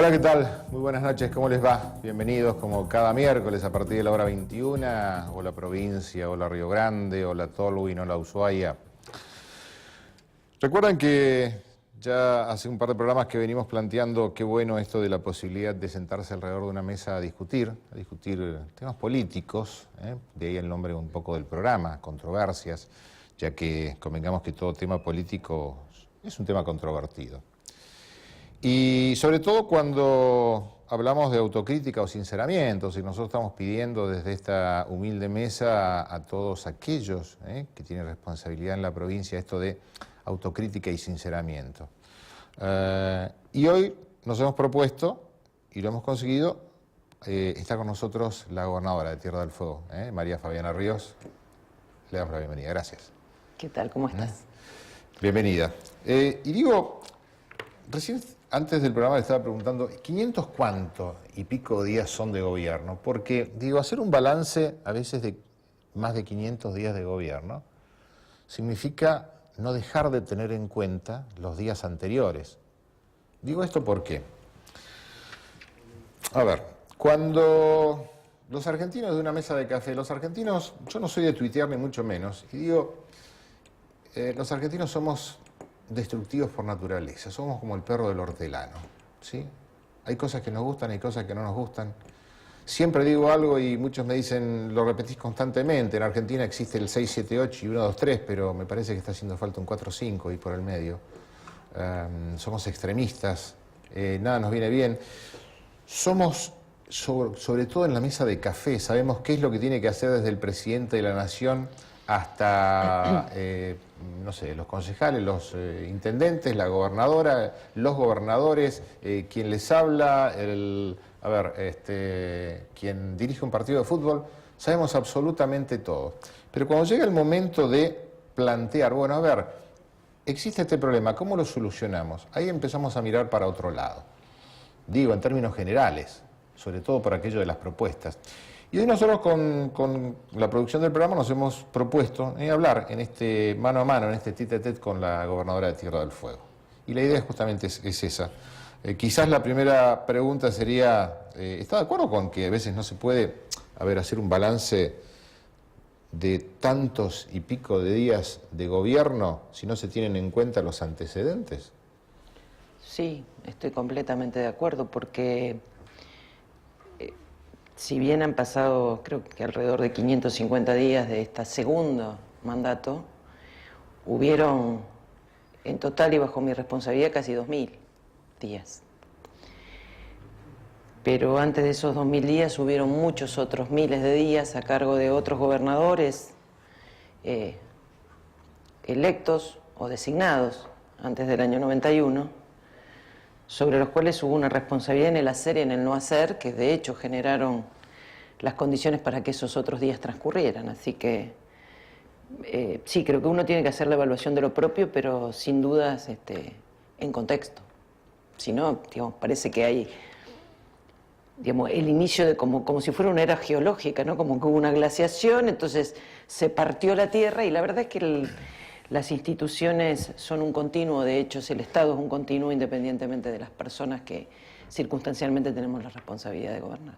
Hola, ¿qué tal? Muy buenas noches, ¿cómo les va? Bienvenidos como cada miércoles a partir de la hora 21, Hola Provincia, Hola Río Grande, Hola Tolwyn, Hola Ushuaia. Recuerdan que ya hace un par de programas que venimos planteando qué bueno esto de la posibilidad de sentarse alrededor de una mesa a discutir temas políticos, de ahí el nombre un poco del programa, controversias, ya que convengamos que todo tema político es un tema controvertido. Y sobre todo cuando hablamos de autocrítica o sinceramiento, si nosotros estamos pidiendo desde esta humilde mesa a todos aquellos que tienen responsabilidad en la provincia esto de autocrítica y sinceramiento. Y hoy nos hemos propuesto, y lo hemos conseguido, está con nosotros la gobernadora de Tierra del Fuego, María Fabiana Ríos. Le damos la bienvenida, gracias. ¿Qué tal? ¿Cómo estás? Bienvenida. Y digo, recién antes del programa le estaba preguntando, ¿500 cuánto y pico días son de gobierno? Porque, digo, hacer un balance a veces de más de 500 días de gobierno significa no dejar de tener en cuenta los días anteriores. Digo esto porque, a ver, cuando los argentinos de una mesa de café, los argentinos, yo no soy de tuitear ni mucho menos, y digo, los argentinos somos destructivos por naturaleza, somos como el perro del hortelano, ¿sí? Hay cosas que nos gustan, hay cosas que no nos gustan. Siempre digo algo y muchos me dicen, lo repetís constantemente, en Argentina existe el 678 y 123, pero me parece que está haciendo falta un 45 y por el medio. Somos extremistas, nada nos viene bien. Somos, sobre todo en la mesa de café, sabemos qué es lo que tiene que hacer desde el presidente de la Nación hasta, no sé, los concejales, los intendentes, la gobernadora, los gobernadores, quien les habla, quien dirige un partido de fútbol, sabemos absolutamente todo. Pero cuando llega el momento de plantear, bueno, a ver, existe este problema, ¿cómo lo solucionamos? Ahí empezamos a mirar para otro lado. Digo, en términos generales, sobre todo por aquello de las propuestas. Y hoy nosotros con la producción del programa nos hemos propuesto hablar en este mano a mano, en este tete a tete con la gobernadora de Tierra del Fuego. Y la idea justamente es esa. Quizás la primera pregunta sería, ¿está de acuerdo con que a veces no se puede, hacer un balance de tantos y pico de días de gobierno si no se tienen en cuenta los antecedentes? Sí, estoy completamente de acuerdo porque si bien han pasado creo que alrededor de 550 días de este segundo mandato, hubieron en total y bajo mi responsabilidad casi 2000 días. Pero antes de esos 2000 días hubieron muchos otros miles de días a cargo de otros gobernadores electos o designados antes del año 91, sobre los cuales hubo una responsabilidad en el hacer y en el no hacer, que de hecho generaron las condiciones para que esos otros días transcurrieran. Así que sí, creo que uno tiene que hacer la evaluación de lo propio, pero sin dudas en contexto. Si no, digamos, parece que hay el inicio de como si fuera una era geológica, ¿no? Como que hubo una glaciación, entonces se partió la Tierra y la verdad es que las instituciones son un continuo, de hecho el Estado es un continuo independientemente de las personas que circunstancialmente tenemos la responsabilidad de gobernar.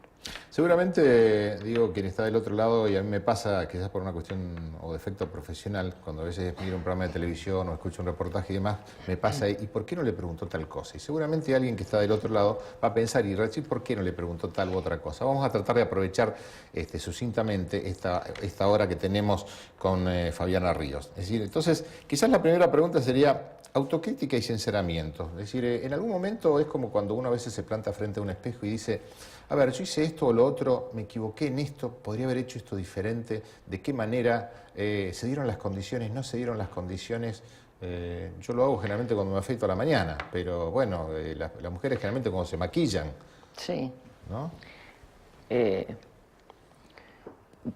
Seguramente, digo, quien está del otro lado, y a mí me pasa, quizás por una cuestión o defecto profesional, cuando a veces miro un programa de televisión o escucho un reportaje y demás, me pasa, ¿y por qué no le preguntó tal cosa? Y seguramente alguien que está del otro lado va a pensar y decir, ¿por qué no le preguntó tal u otra cosa? Vamos a tratar de aprovechar sucintamente esta hora que tenemos con Fabiana Ríos. Es decir, entonces, quizás la primera pregunta sería autocrítica y sinceramiento. Es decir, en algún momento es como cuando uno a veces se planta frente a un espejo y dice, a ver, yo hice esto o lo otro, me equivoqué en esto, podría haber hecho esto diferente, ¿de qué manera se dieron las condiciones, no se dieron las condiciones? Yo lo hago generalmente cuando me afeito a la mañana, pero bueno, las mujeres generalmente cuando se maquillan. Sí. ¿No?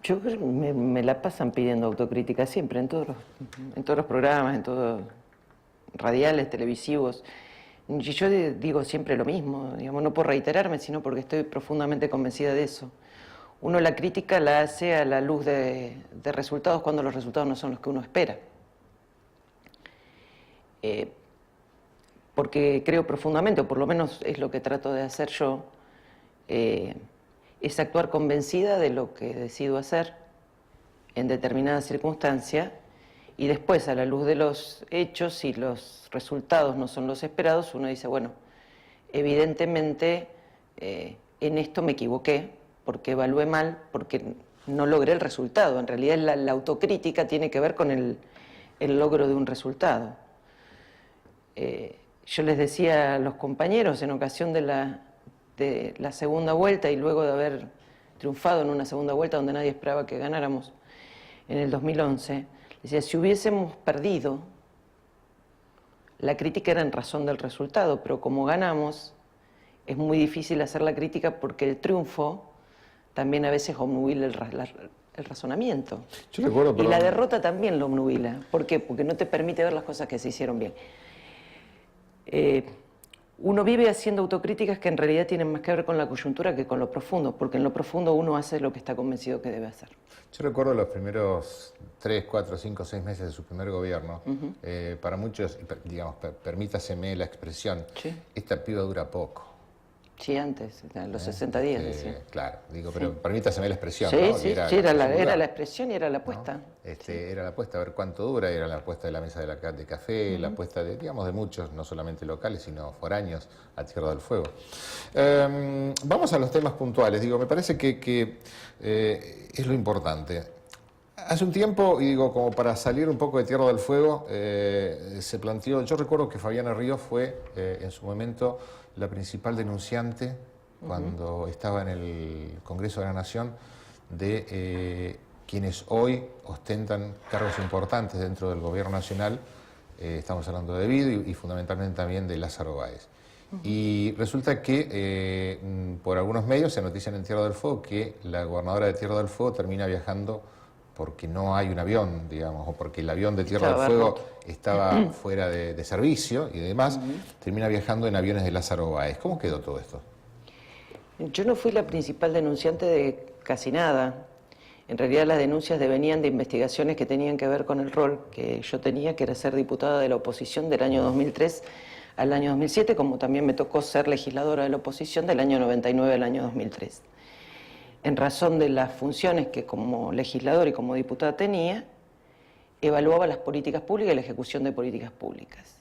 Yo creo que me la pasan pidiendo autocrítica siempre, en todos los programas, en todos radiales, televisivos. Y yo digo siempre lo mismo, digamos, no por reiterarme, sino porque estoy profundamente convencida de eso. Uno la crítica la hace a la luz de resultados cuando los resultados no son los que uno espera. porque creo profundamente, o por lo menos es lo que trato de hacer yo, es actuar convencida de lo que decido hacer en determinada circunstancia, y después, a la luz de los hechos, si los resultados no son los esperados, uno dice, bueno, evidentemente en esto me equivoqué, porque evalué mal, porque no logré el resultado. En realidad la autocrítica tiene que ver con el logro de un resultado. Yo les decía a los compañeros en ocasión de la segunda vuelta, y luego de haber triunfado en una segunda vuelta donde nadie esperaba que ganáramos en el 2011, decía, si hubiésemos perdido, la crítica era en razón del resultado, pero como ganamos, es muy difícil hacer la crítica porque el triunfo también a veces obnubila el razonamiento. Yo recuerdo, y la derrota también lo obnubila. ¿Por qué? Porque no te permite ver las cosas que se hicieron bien. Uno vive haciendo autocríticas que en realidad tienen más que ver con la coyuntura que con lo profundo, porque en lo profundo uno hace lo que está convencido que debe hacer. Yo recuerdo los primeros 3, 4, 5, 6 meses de su primer gobierno. Para muchos, digamos, permítaseme la expresión, sí, esta piba dura poco. Sí, antes, en los 60 días. Decía. Claro, digo, pero permítaseme la expresión. Sí, ¿no? sí, era la expresión y era la apuesta. ¿No? Era la apuesta a ver cuánto dura, era la apuesta de la mesa de café, la apuesta de, digamos, de muchos, no solamente locales, sino foráneos, a Tierra del Fuego. Vamos a los temas puntuales. Digo, me parece que es lo importante. Hace un tiempo, y digo, como para salir un poco de Tierra del Fuego, se planteó, yo recuerdo que Fabiana Ríos fue en su momento la principal denunciante cuando estaba en el Congreso de la Nación de quienes hoy ostentan cargos importantes dentro del gobierno nacional. Estamos hablando de Vido y fundamentalmente también de Lázaro Báez. Y resulta que por algunos medios se notician en Tierra del Fuego que la gobernadora de Tierra del Fuego termina viajando porque no hay un avión, digamos, o porque el avión de Tierra del Fuego estaba fuera de servicio y demás, termina viajando en aviones de Lázaro Báez. ¿Cómo quedó todo esto? Yo no fui la principal denunciante de casi nada. En realidad las denuncias devenían de investigaciones que tenían que ver con el rol que yo tenía, que era ser diputada de la oposición del año 2003 al año 2007, como también me tocó ser legisladora de la oposición del año 99 al año 2003. En razón de las funciones que como legisladora y como diputada tenía, evaluaba las políticas públicas y la ejecución de políticas públicas.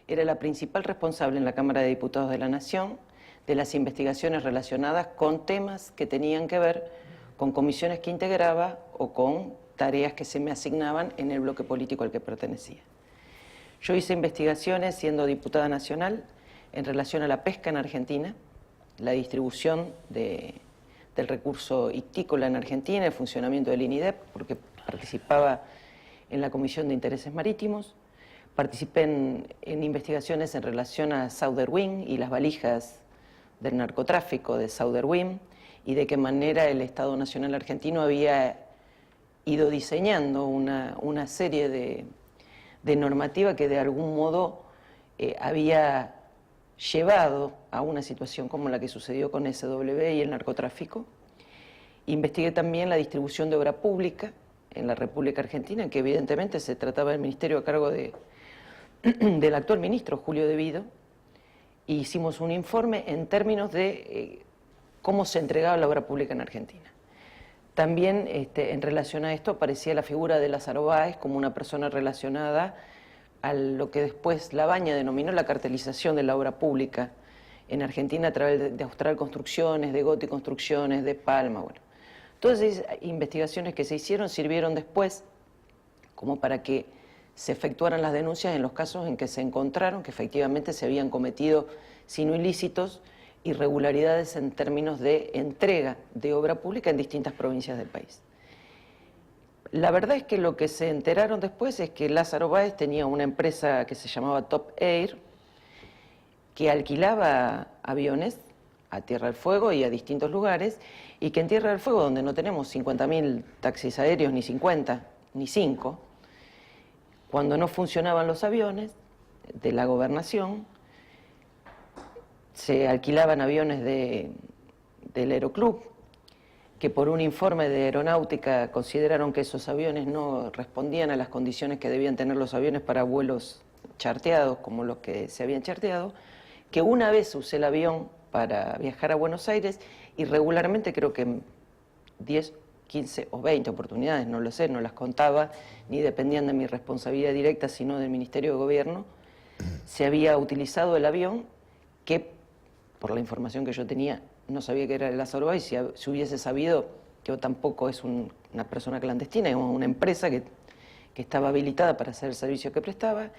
Era la principal responsable en la Cámara de Diputados de la Nación de las investigaciones relacionadas con temas que tenían que ver con comisiones que integraba o con tareas que se me asignaban en el bloque político al que pertenecía. Yo hice investigaciones siendo diputada nacional en relación a la pesca en Argentina, la distribución del recurso ictícola en Argentina, el funcionamiento del INIDEP, porque participaba en la Comisión de Intereses Marítimos, participé en investigaciones en relación a Sauderwin y las valijas del narcotráfico de Sauderwin y de qué manera el Estado Nacional Argentino había ido diseñando una serie de normativa que de algún modo había llevado a una situación como la que sucedió con SW y el narcotráfico. Investigué también la distribución de obra pública en la República Argentina, que evidentemente se trataba del ministerio a cargo del actual ministro, Julio De Vido, e hicimos un informe en términos de cómo se entregaba la obra pública en Argentina. También en relación a esto aparecía la figura de Lázaro Báez como una persona relacionada a lo que después Labaña denominó la cartelización de la obra pública en Argentina a través de Austral Construcciones, de Gotti Construcciones, de Palma. Bueno, todas esas investigaciones que se hicieron sirvieron después como para que se efectuaran las denuncias en los casos en que se encontraron que efectivamente se habían cometido, si no ilícitos, irregularidades en términos de entrega de obra pública en distintas provincias del país. La verdad es que lo que se enteraron después es que Lázaro Báez tenía una empresa que se llamaba Top Air, que alquilaba aviones a Tierra del Fuego y a distintos lugares, y que en Tierra del Fuego, donde no tenemos 50.000 taxis aéreos, ni 50, ni 5, cuando no funcionaban los aviones de la gobernación, se alquilaban aviones del Aeroclub, que por un informe de aeronáutica consideraron que esos aviones no respondían a las condiciones que debían tener los aviones para vuelos charteados como los que se habían charteado, que una vez usé el avión para viajar a Buenos Aires y regularmente creo que 10, 15 o 20 oportunidades, no lo sé, no las contaba, ni dependían de mi responsabilidad directa, sino del Ministerio de Gobierno, se había utilizado el avión que, por la información que yo tenía, no sabía que era el Lázaro Báez, si hubiese sabido, yo tampoco es una persona clandestina, es una empresa que estaba habilitada para hacer el servicio que prestaba,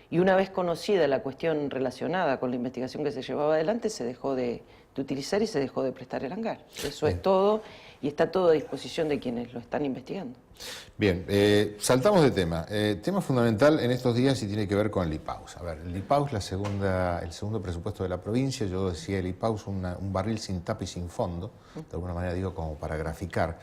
y una vez conocida la cuestión relacionada con la investigación que se llevaba adelante, se dejó de utilizar y se dejó de prestar el hangar. Eso es todo, y está todo a disposición de quienes lo están investigando. Bien, saltamos de tema. Tema fundamental en estos días y tiene que ver con el IPAUS. A ver, el IPAUS, el segundo presupuesto de la provincia, yo decía el IPAUS un barril sin tapa y sin fondo, de alguna manera digo como para graficar,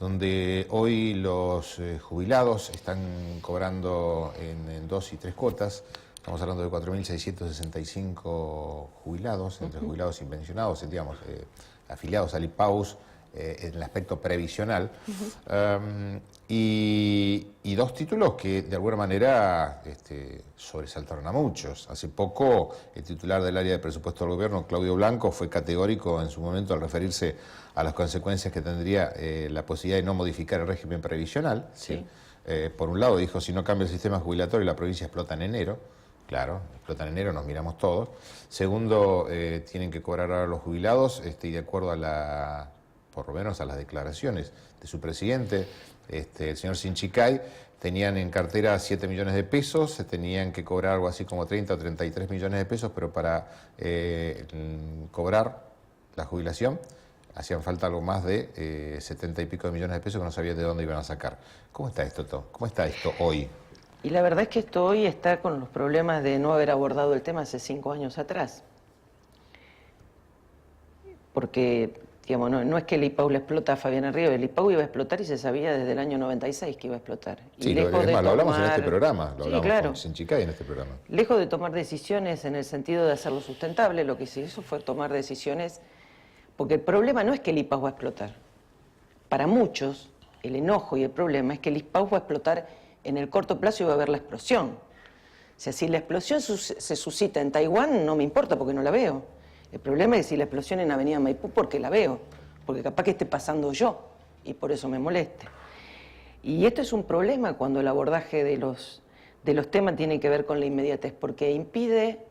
donde hoy los jubilados están cobrando en 2 y 3 cuotas. Estamos hablando de 4.665 jubilados, entre jubilados y pensionados, digamos, afiliados al IPAUS, en el aspecto previsional, y 2 títulos que de alguna manera sobresaltaron a muchos. Hace poco el titular del área de presupuesto del gobierno, Claudio Blanco, fue categórico en su momento al referirse a las consecuencias que tendría la posibilidad de no modificar el régimen previsional. Sí. Por un lado dijo, si no cambia el sistema jubilatorio la provincia explota en enero. Claro, explota en enero, nos miramos todos. Segundo, tienen que cobrar ahora los jubilados y de acuerdo a por lo menos a las declaraciones de su presidente, el señor Sinchicay, tenían en cartera 7 millones de pesos, se tenían que cobrar algo así como 30 o 33 millones de pesos, pero para cobrar la jubilación hacían falta algo más de 70 y pico de millones de pesos que no sabían de dónde iban a sacar. ¿Cómo está esto, Tó? ¿Cómo está esto hoy? Y la verdad es que esto hoy está con los problemas de no haber abordado el tema hace 5 años atrás. Porque, digamos, no es que el IPAU le explota a Fabiana Ríos, el IPAU iba a explotar y se sabía desde el año 96 que iba a explotar. Y sí, lo hablamos en este programa, lo hablamos con Sinchicay en este programa. Lejos de tomar decisiones en el sentido de hacerlo sustentable, lo que se hizo fue tomar decisiones, porque el problema no es que el IPAU va a explotar. Para muchos, el enojo y el problema es que el IPAU va a explotar en el corto plazo y va a haber la explosión. O sea, si la explosión se suscita en Taiwán, no me importa porque no la veo. El problema es si la explosión en Avenida Maipú, porque la veo, porque capaz que esté pasando yo y por eso me moleste. Y esto es un problema cuando el abordaje de los temas tiene que ver con la inmediatez, porque impide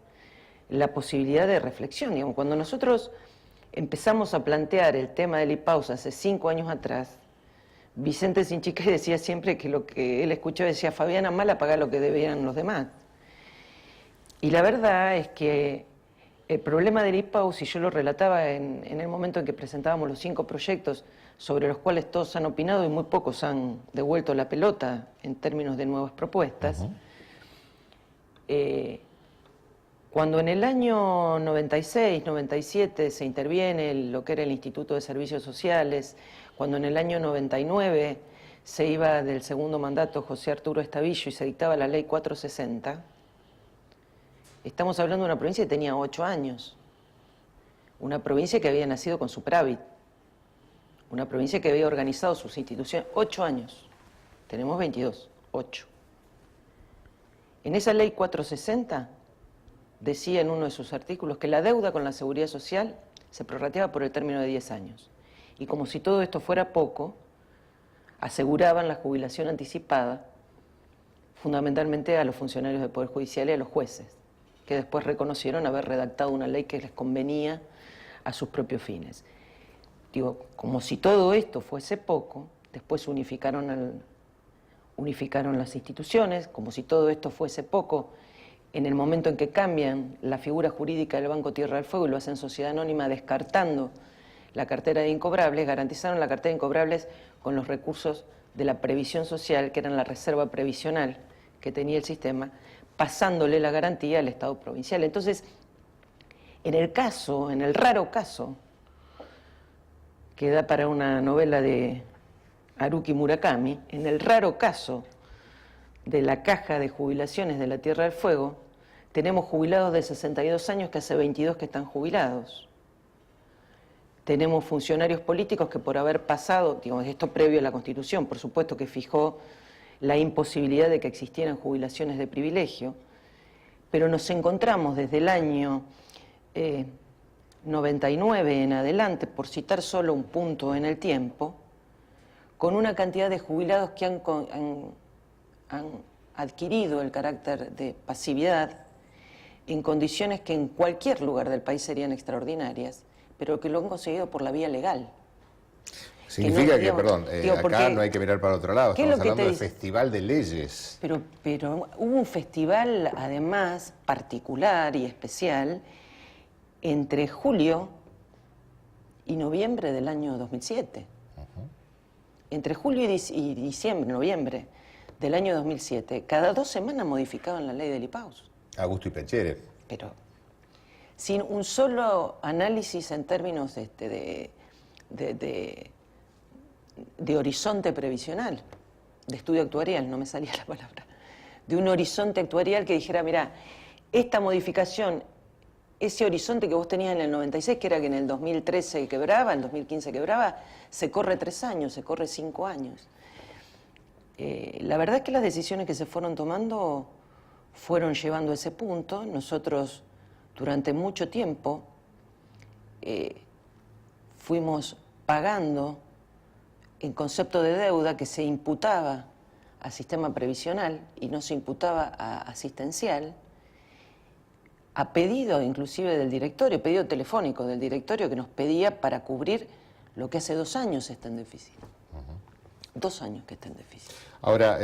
la posibilidad de reflexión. Digamos, cuando nosotros empezamos a plantear el tema del IPAUS hace 5 años atrás, Vicente Sinchicay decía siempre que lo que él escuchaba decía, Fabiana, mal pagar lo que debían los demás. Y la verdad es que el problema del IPAUS, y yo lo relataba en el momento en que presentábamos los 5 proyectos sobre los cuales todos han opinado y muy pocos han devuelto la pelota en términos de nuevas propuestas, cuando en el año 96, 97 se interviene lo que era el Instituto de Servicios Sociales, cuando en el año 99 se iba del segundo mandato José Arturo Estavillo y se dictaba la ley 460, estamos hablando de una provincia que tenía 8 años, una provincia que había nacido con superávit, una provincia que había organizado sus instituciones 8 años, tenemos 22, 8. En esa ley 460 decía en uno de sus artículos que la deuda con la seguridad social se prorrateaba por el término de 10 años. Y como si todo esto fuera poco, aseguraban la jubilación anticipada fundamentalmente a los funcionarios del Poder Judicial y a los jueces, que después reconocieron haber redactado una ley que les convenía a sus propios fines. Digo, como si todo esto fuese poco, después unificaron las instituciones, como si todo esto fuese poco, en el momento en que cambian la figura jurídica del Banco Tierra del Fuego y lo hacen sociedad anónima descartando la cartera de incobrables, garantizaron la cartera de incobrables con los recursos de la previsión social, que eran la reserva previsional que tenía el sistema, pasándole la garantía al Estado provincial. Entonces, en el raro caso, que da para una novela de Haruki Murakami, en el raro caso de la caja de jubilaciones de la Tierra del Fuego, tenemos jubilados de 62 años que hace 22 que están jubilados. Tenemos funcionarios políticos que por haber pasado, digamos, esto previo a la Constitución, por supuesto que fijó la imposibilidad de que existieran jubilaciones de privilegio, pero nos encontramos desde el año 99 en adelante, por citar solo un punto en el tiempo, con una cantidad de jubilados que han adquirido el carácter de pasividad en condiciones que en cualquier lugar del país serían extraordinarias, pero que lo han conseguido por la vía legal. Significa que, perdón, acá no hay que mirar para otro lado, estamos hablando del Festival de Leyes. Pero hubo un festival, además, particular y especial, entre julio y noviembre del año 2007. Entre julio y diciembre, noviembre del año 2007, cada 2 semanas modificaban la ley del IPAUS. Augusto y Pechere. Pero sin un solo análisis en términos de horizonte previsional, de estudio actuarial, no me salía la palabra, de un horizonte actuarial que dijera, mira, esta modificación, ese horizonte que vos tenías en el 96, que era que en el 2013 quebraba, en el 2015 quebraba, se corre 3 años, se corre 5 años. La verdad es que las decisiones que se fueron tomando fueron llevando a ese punto. Nosotros durante mucho tiempo fuimos pagando en concepto de deuda que se imputaba al sistema previsional y no se imputaba a asistencial, a pedido inclusive del directorio, pedido telefónico del directorio que nos pedía para cubrir lo que hace 2 años está en déficit. 2 años que está en déficit. Ahora,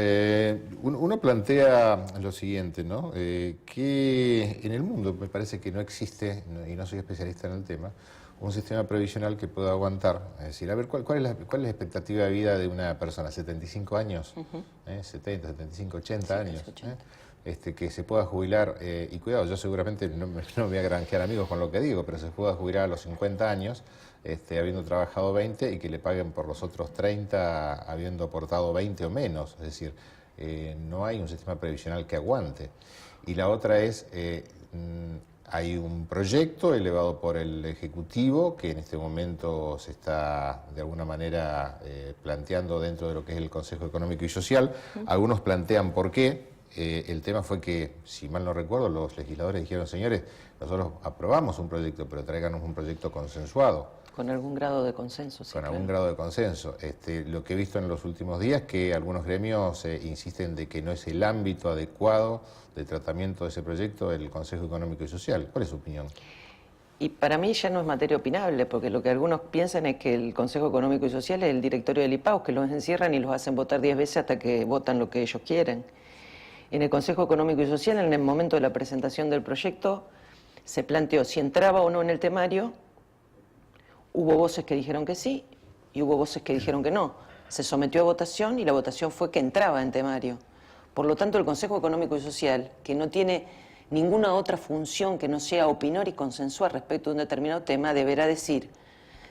uno plantea lo siguiente, ¿no? Que en el mundo me parece que no existe, y no soy especialista en el tema, un sistema previsional que pueda aguantar. Es decir, a ver, ¿cuál es la expectativa de vida de una persona? ¿75 años? 70, 75, 80 años. 80. Que se pueda jubilar, y cuidado, yo seguramente no me voy a granjear amigos con lo que digo, pero se pueda jubilar a los 50 años, habiendo trabajado 20 y que le paguen por los otros 30 habiendo aportado 20 o menos. Es decir, no hay un sistema previsional que aguante. Y la otra es, hay un proyecto elevado por el Ejecutivo que en este momento se está de alguna manera planteando dentro de lo que es el Consejo Económico y Social. Algunos plantean por qué. El tema fue que, si mal no recuerdo, los legisladores dijeron, señores, nosotros aprobamos un proyecto, pero tráiganos un proyecto consensuado. Con algún grado de consenso, sí. Con algún grado de consenso. Lo que he visto en los últimos días que algunos gremios insisten de que no es el ámbito adecuado de tratamiento de ese proyecto el Consejo Económico y Social. ¿Cuál es su opinión? Y para mí ya no es materia opinable, porque lo que algunos piensan es que el Consejo Económico y Social es el directorio del IPAUS, que los encierran y los hacen votar 10 veces hasta que votan lo que ellos quieren. En el Consejo Económico y Social, en el momento de la presentación del proyecto, se planteó si entraba o no en el temario. Hubo voces que dijeron que sí y hubo voces que dijeron que no. Se sometió a votación y la votación fue que entraba en temario. Por lo tanto, el Consejo Económico y Social, que no tiene ninguna otra función que no sea opinar y consensuar respecto a un determinado tema, deberá decir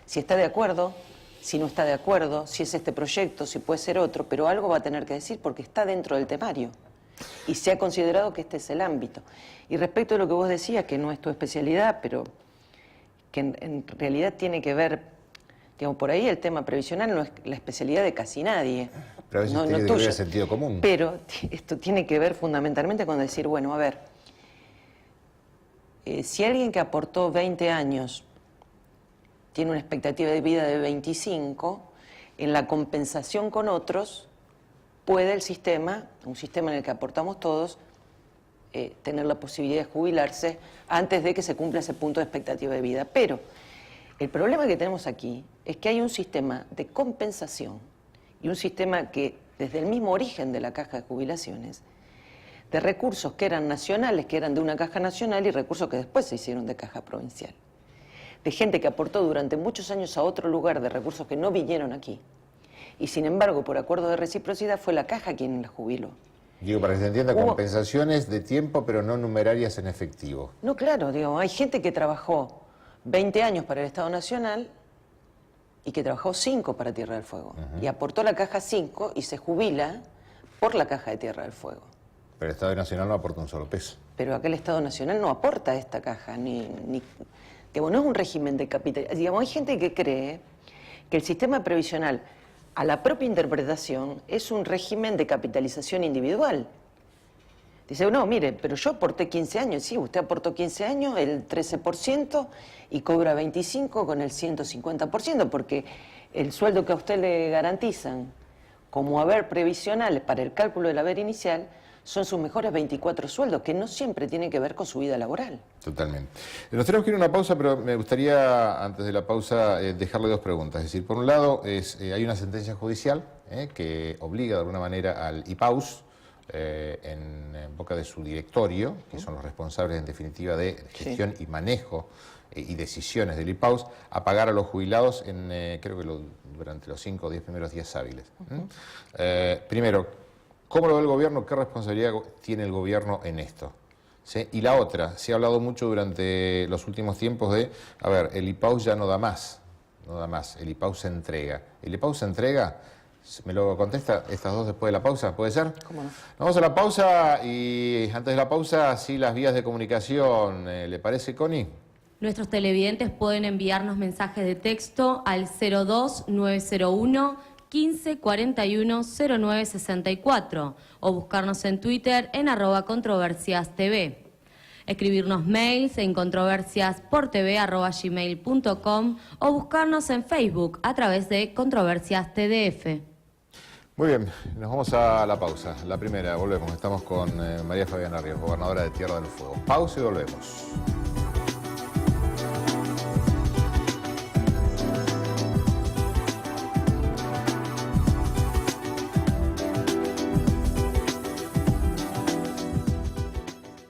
si está de acuerdo, si no está de acuerdo, si es este proyecto, si puede ser otro, pero algo va a tener que decir porque está dentro del temario. Y se ha considerado que este es el ámbito. Y respecto a lo que vos decías, que no es tu especialidad, pero que en realidad tiene que ver, digamos, por ahí el tema previsional no es la especialidad de casi nadie. Pero a veces tiene que ver sentido común. Pero esto tiene que ver fundamentalmente con decir, bueno, a ver, si alguien que aportó 20 años tiene una expectativa de vida de 25, en la compensación con otros puede el sistema, un sistema en el que aportamos todos, tener la posibilidad de jubilarse antes de que se cumpla ese punto de expectativa de vida. Pero el problema que tenemos aquí es que hay un sistema de compensación y un sistema que, desde el mismo origen de la caja de jubilaciones, de recursos que eran nacionales, que eran de una caja nacional, y recursos que después se hicieron de caja provincial. De gente que aportó durante muchos años a otro lugar de recursos que no vinieron aquí. Y sin embargo, por acuerdo de reciprocidad, fue la caja quien la jubiló. Digo, para que se entienda, compensaciones de tiempo, pero no numerarias en efectivo. No, claro, digo, hay gente que trabajó 20 años para el Estado Nacional y que trabajó 5 para Tierra del Fuego. Y aportó la caja 5 y se jubila por la caja de Tierra del Fuego. Pero el Estado Nacional no aporta un solo peso. Pero aquel Estado Nacional no aporta esta caja, digamos, no es un régimen de capital. Digamos, hay gente que cree que el sistema previsional, a la propia interpretación, es un régimen de capitalización individual. Dice, no, mire, pero yo aporté 15 años. Sí, usted aportó 15 años, el 13%, y cobra 25 con el 150%, porque el sueldo que a usted le garantizan como haber previsional para el cálculo del haber inicial son sus mejores 24 sueldos, que no siempre tienen que ver con su vida laboral. Totalmente. Nos tenemos que ir a una pausa, pero me gustaría, antes de la pausa, dejarle dos preguntas. Es decir, por un lado, hay una sentencia judicial que obliga de alguna manera al IPAUS, en boca de su directorio, que son los responsables en definitiva de gestión y manejo y decisiones del IPAUS, a pagar a los jubilados creo que durante los 5 o 10 primeros días hábiles. Primero, ¿cómo lo ve el gobierno? ¿Qué responsabilidad tiene el gobierno en esto? ¿Sí? Y la otra, se ha hablado mucho durante los últimos tiempos de, a ver, el IPAUS ya no da más, el IPAUS se entrega. ¿El IPAUS se entrega? ¿Me lo contesta estas dos después de la pausa? ¿Puede ser? ¿Cómo no? Vamos a la pausa y antes de la pausa, sí, las vías de comunicación. ¿Le parece, Connie? Nuestros televidentes pueden enviarnos mensajes de texto al 02901 1541 0964 o buscarnos en Twitter en @controversiastv. Escribirnos mails en controversiasportv@gmail.com o buscarnos en Facebook a través de Controversias TDF. Muy bien, nos vamos a la pausa. La primera, volvemos. Estamos con María Fabiana Ríos, gobernadora de Tierra del Fuego. Pausa y volvemos.